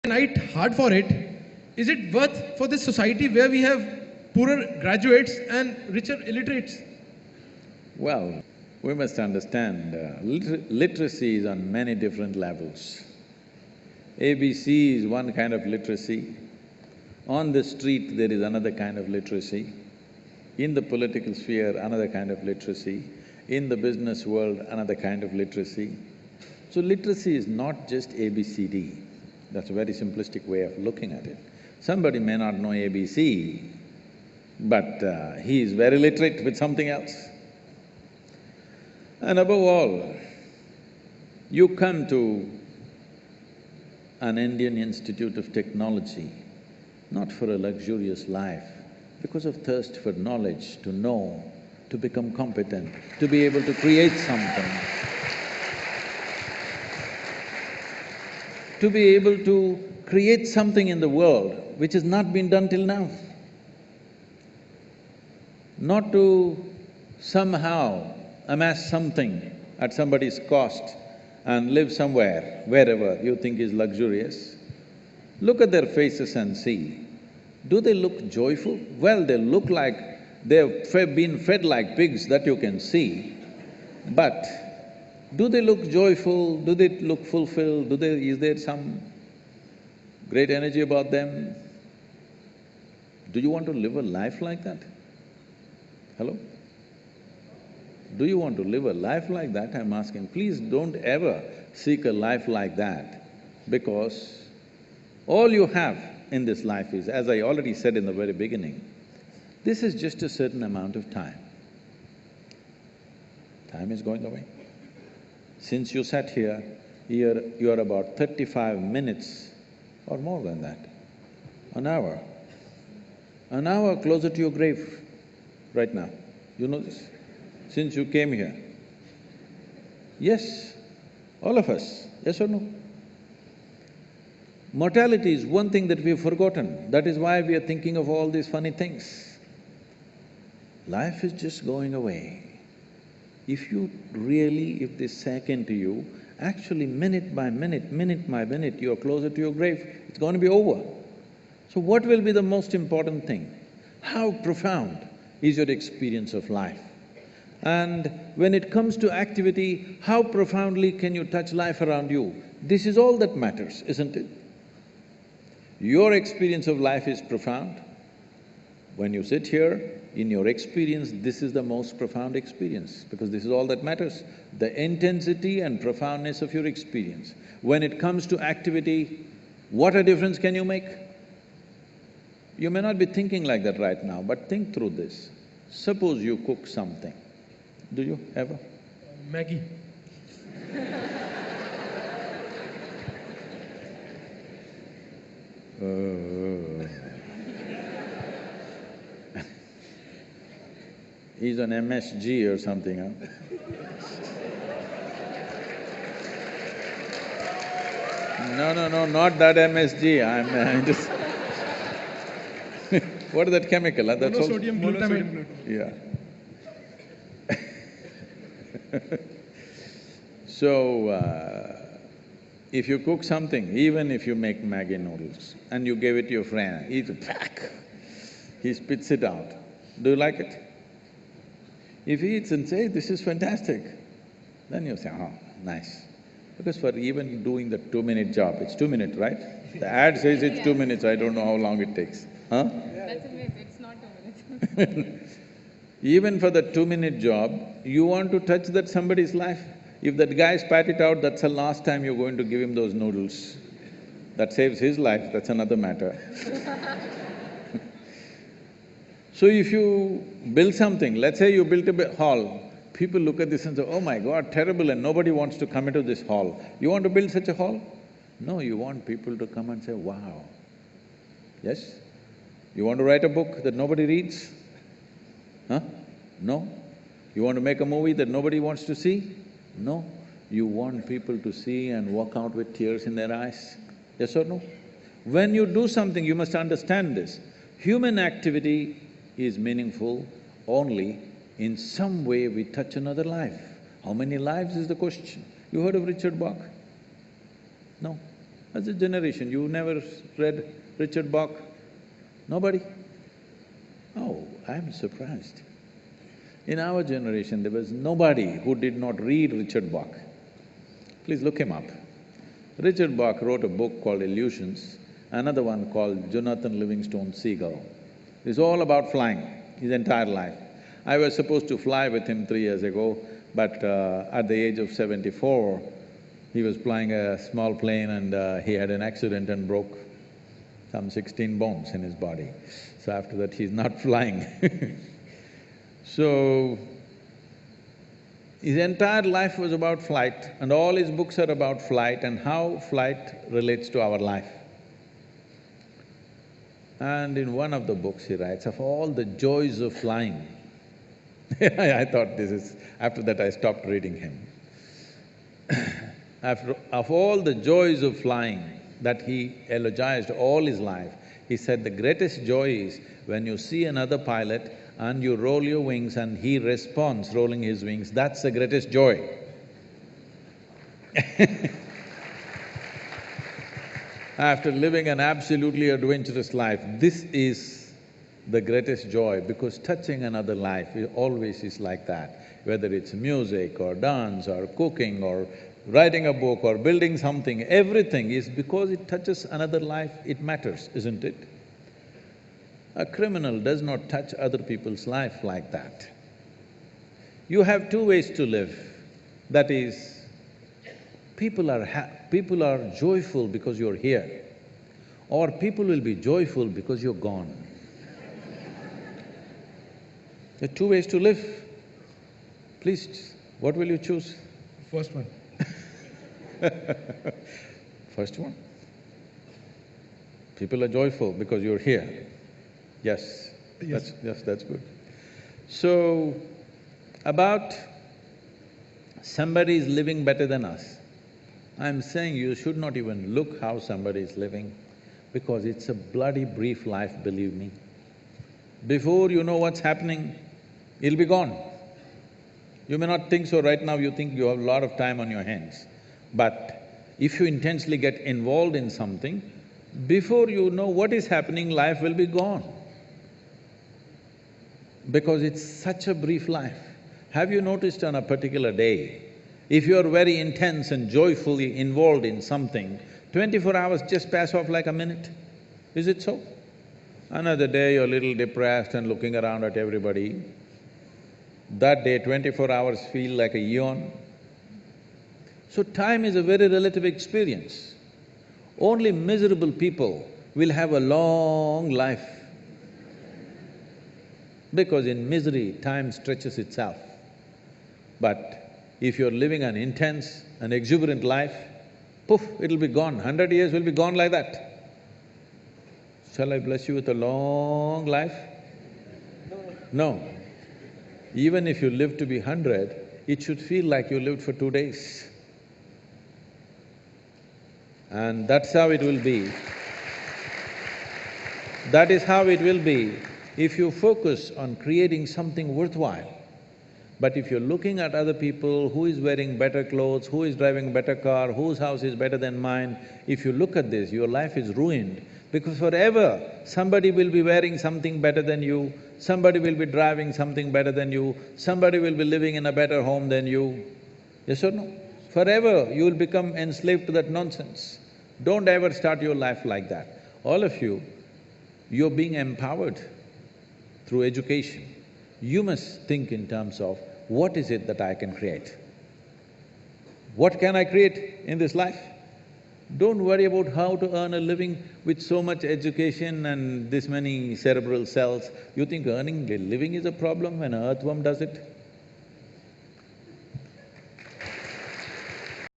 fight hard for it, is it worth for this society where we have poorer graduates and richer illiterates? Well, we must understand, literacy is on many different levels. ABC is one kind of literacy. On the street, there is another kind of literacy. In the political sphere, another kind of literacy. In the business world, another kind of literacy. So literacy is not just ABCD. That's a very simplistic way of looking at it. Somebody may not know ABC, but he is very literate with something else. And above all, you come to an Indian Institute of Technology, not for a luxurious life, because of thirst for knowledge, to know, to become competent, to be able to create something, to be able to create something in the world which has not been done till now. Not to somehow amass something at somebody's cost and live somewhere, wherever you think is luxurious. Look at their faces and see, do they look joyful? Well, they look like they've been fed like pigs, that you can see, but do they look joyful? Do they look fulfilled? Is there some great energy about them? Do you want to live a life like that? Hello? Do you want to live a life like that? I'm asking, please don't ever seek a life like that, because all you have in this life is, as I already said in the very beginning, this is just a certain amount of time. Time is going away. Since you sat here, you're about 35 minutes or more than that, an hour closer to your grave right now. You know this? Since you came here. Yes, all of us, yes or no? Mortality is one thing that we've forgotten, that is why we are thinking of all these funny things. Life is just going away. If this sank into you, actually minute by minute, you're closer to your grave, it's going to be over. So what will be the most important thing? How profound is your experience of life? And when it comes to activity, how profoundly can you touch life around you? This is all that matters, isn't it? Your experience of life is profound. When you sit here, in your experience, this is the most profound experience, because this is all that matters, the intensity and profoundness of your experience. When it comes to activity, what a difference can you make? You may not be thinking like that right now, but think through this. Suppose you cook something. Do you ever? Maggie. He's on MSG or something, huh? No, not that MSG, I'm just what is that chemical, huh? That's Monosodium glutamate. Yeah. So, if you cook something, even if you make Maggi noodles and you gave it to your friend, he spits it out. Do you like it? If he eats and says, this is fantastic, then you say, oh, nice. Because for even doing the 2-minute job, it's 2 minutes, right? The ad says it's 2 minutes, I don't know how long it takes, huh? That's a myth, it's not 2 minutes. Even for the 2-minute job, you want to touch that somebody's life. If that guy spat it out, that's the last time you're going to give him those noodles. That saves his life, that's another matter. So if you build something, let's say you built a hall, people look at this and say, oh my God, terrible, and nobody wants to come into this hall. You want to build such a hall? No, you want people to come and say, wow. Yes? You want to write a book that nobody reads? Huh? No? You want to make a movie that nobody wants to see? No. You want people to see and walk out with tears in their eyes? Yes or no? When you do something, you must understand this. Human activity is meaningful only in some way we touch another life. How many lives is the question? You heard of Richard Bach? No. As a generation, you never read Richard Bach? Nobody? Oh, I'm surprised. In our generation, there was nobody who did not read Richard Bach. Please look him up. Richard Bach wrote a book called Illusions, another one called Jonathan Livingstone Seagull. It's all about flying, his entire life. I was supposed to fly with him 3 years ago, but at the age of 74, he was flying a small plane and he had an accident and broke some 16 bones in his body. So after that, he's not flying So, his entire life was about flight and all his books are about flight and how flight relates to our life. And in one of the books he writes, of all the joys of flying, I thought this is… after that I stopped reading him. Of all the joys of flying that he eulogized all his life, he said the greatest joy is when you see another pilot and you roll your wings and he responds rolling his wings, that's the greatest joy. After living an absolutely adventurous life, this is the greatest joy because touching another life always is like that. Whether it's music or dance or cooking or writing a book or building something, everything is because it touches another life, it matters, isn't it? A criminal does not touch other people's life like that. You have two ways to live, that is, people are joyful because you're here, or people will be joyful because you're gone. There are two ways to live. Please, what will you choose? First one. First one. People are joyful because you're here. Yes, Yes. that's good. So, about somebody is living better than us, I'm saying you should not even look how somebody is living because it's a bloody brief life, believe me. Before you know what's happening, it'll be gone. You may not think so right now, you think you have a lot of time on your hands. But if you intensely get involved in something, before you know what is happening, life will be gone. Because it's such a brief life. Have you noticed on a particular day, if you're very intense and joyfully involved in something, 24 hours just pass off like a minute? Is it so? Another day you're a little depressed and looking around at everybody. That day, 24 hours feel like a eon. So time is a very relative experience. Only miserable people will have a long life because in misery, time stretches itself. But if you're living an intense and exuberant life, poof, it'll be gone, 100 years will be gone like that. Shall I bless you with a long life? No. Even if you live to be 100, it should feel like you lived for 2 days. And that's how it will be. That is how it will be if you focus on creating something worthwhile. But if you're looking at other people, who is wearing better clothes, who is driving a better car, whose house is better than mine, if you look at this, your life is ruined because forever somebody will be wearing something better than you, somebody will be driving something better than you, somebody will be living in a better home than you. Yes or no? Forever you will become enslaved to that nonsense. Don't ever start your life like that. All of you, you're being empowered through education. You must think in terms of, what is it that I can create? What can I create in this life? Don't worry about how to earn a living with so much education and this many cerebral cells. You think earning a living is a problem when an earthworm does it?